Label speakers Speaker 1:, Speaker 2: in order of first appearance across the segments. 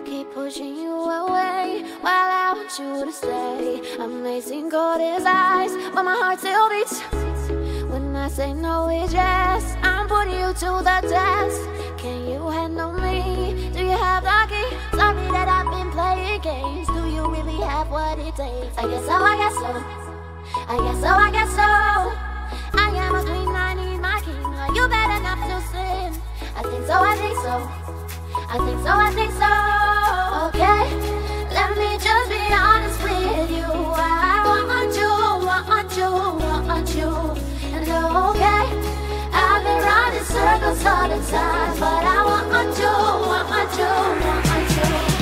Speaker 1: Keep pushing you away while I want you to stay. Amazing cold as ice, but my heart still beats. When I say no, it's yes. I'm putting you to the test. Can you handle me? Do you have the key? Sorry that I've been playing games. Do you really have what it takes? I guess so, I guess so. I guess so, I guess so. I am a queen, I need my king. Are you bad enough to sin? I think so, I think so. I think so, I think so. Okay, let me just be honest with you. I want you, want you, want you. And okay, I've been running circles all the time, but I want you, want you, want you.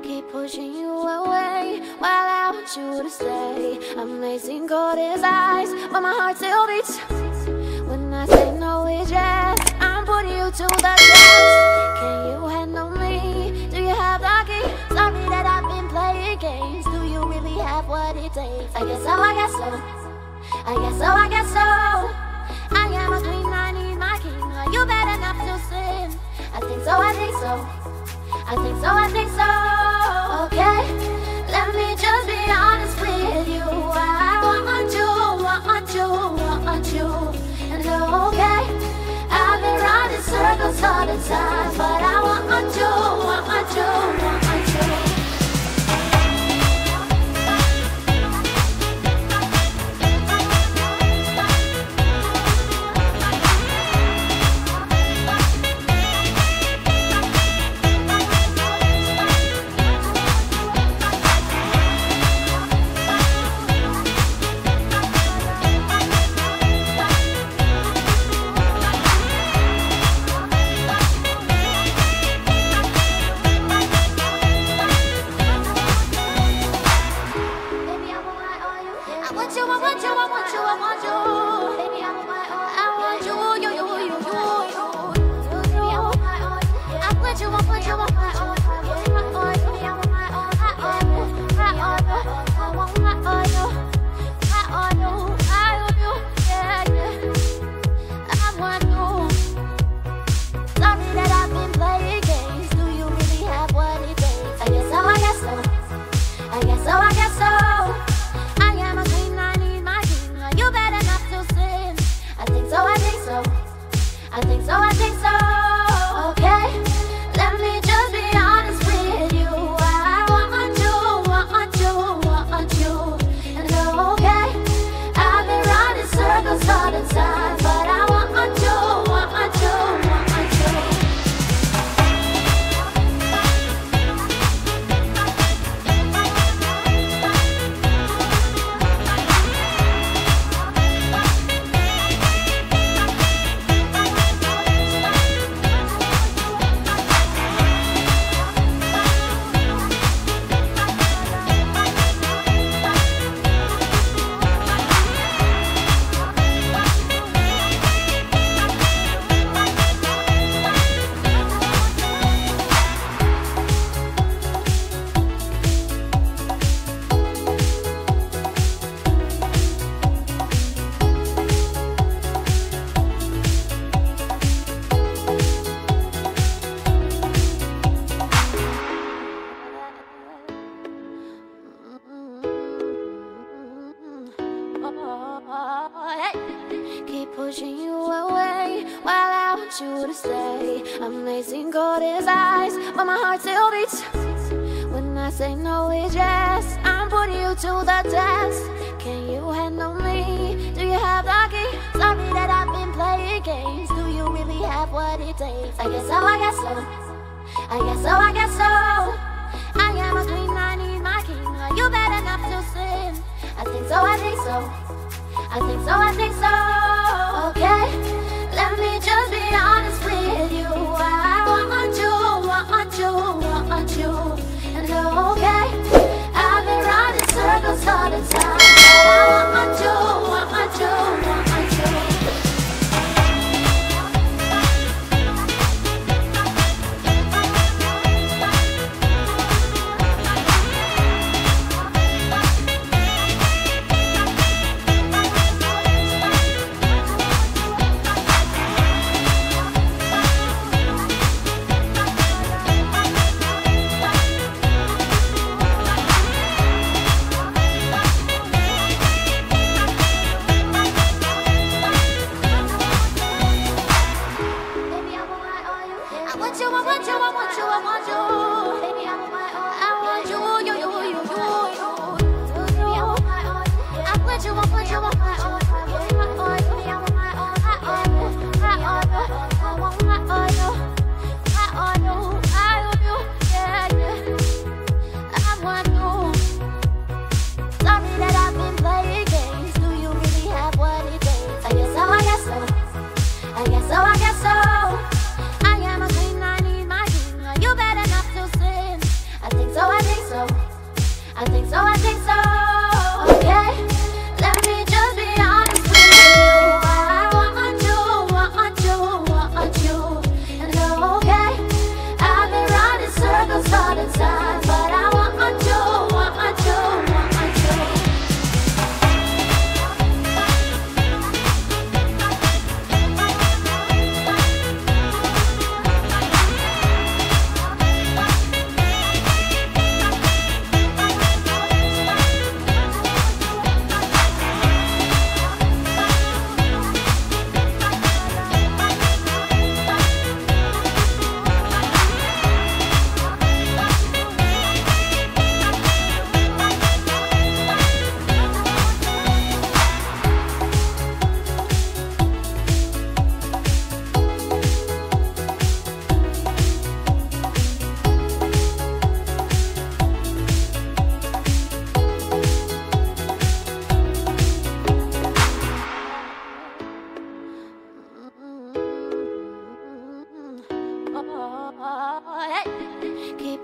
Speaker 1: Keep pushing you away while I want you to stay. Amazing cold as ice, but my heart still beats. When I say no, it's yes. I'm putting you to the test. Can you handle me? Do you have the key? Sorry that I've been playing games. Do you really have what it takes? I guess so, I guess so. I guess so, I guess so. I am a queen, I need my king. Are you bad enough to sin? I think so, I think so. I think so, I think so. Okay, let me just be honest with you. I want you, want you, want you. And okay, I've been running circles all the time, but I want you, want you, want you. Keep pushing you away while I want you to stay. Amazing cold as ice, but my heart still beats. When I say no, it's yes. I'm putting you to the test. Can you handle me? Do you have the key? Sorry that I've been playing games. Do you really have what it takes? I guess so, I guess so. I guess so, I guess so. I am a queen, I need my king. Are you bad enough to sin? I think so, I think so. I think so, I think so. Okay, let me just be honest with you. I want you, want you, want you. And okay, I've been running circles all the time, but I want you, want you, want you.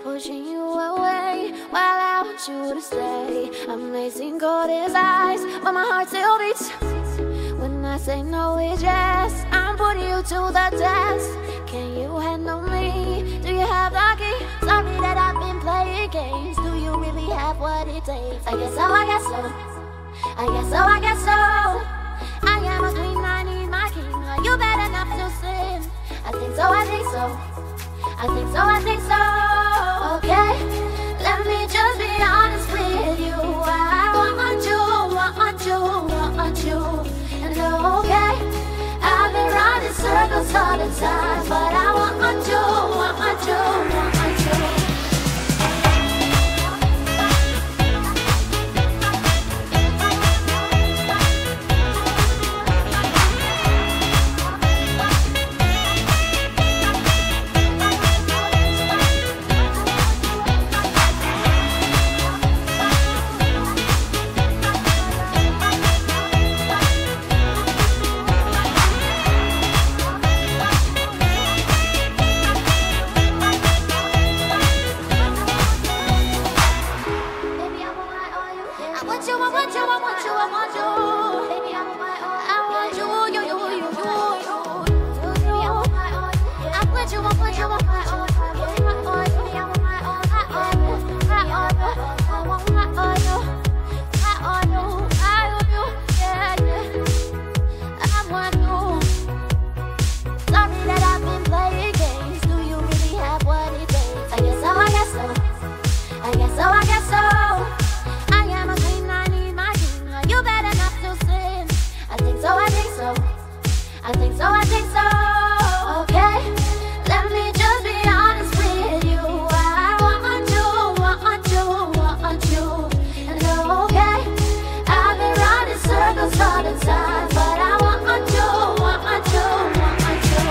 Speaker 1: Pushing you away while I want you to stay. Amazing cold as ice, but my heart still beats. When I say no, it's yes. I'm putting you to the test. Can you handle me? Do you have the key? Sorry that I've been playing games. Do you really have what it takes? I guess so, I guess so. I guess so, I guess so. I am a queen, I need my king. Are you bad enough to sin? I think so, I think so. I think so, I think so. Okay, let me just be honest with you. I want you, want you, want you. And okay, I've been running circles all the time, but I want you, want you, want you. I think so, I think so. Okay, let me just be honest with you. I want you, want you, want you. And okay, I've been running circles all the time, but I want you, want you, want you.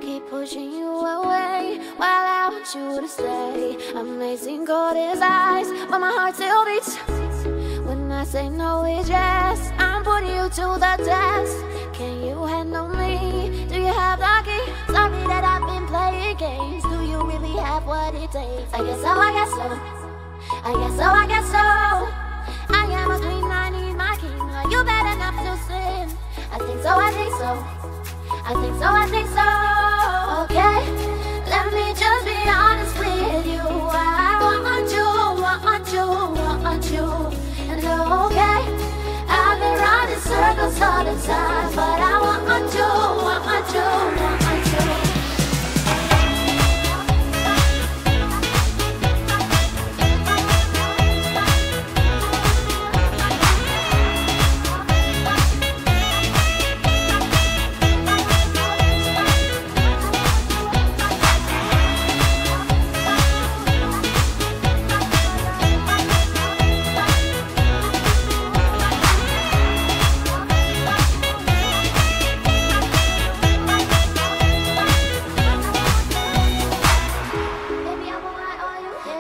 Speaker 1: Keep pushing you away while I want you to stay. Amazing cold as ice, but my heart still beats. When I say no, it's yes. I'm putting you to the test. Can you handle me? Do you have the key? Sorry that I've been playing games. Do you really have what it takes? I guess so, I guess so. I guess so, I guess so. I am a queen, I need my king. Are you bad enough to sin? I think so, I think so. I think so, I think so. Okay, let me just be honest with you. I want you, want you, want you. And okay, I've been running circles all the time, but I want you, want you, want you.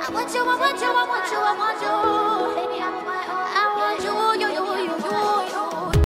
Speaker 1: I want you, I want you, I want you, I want you. Baby, I want you, you, you.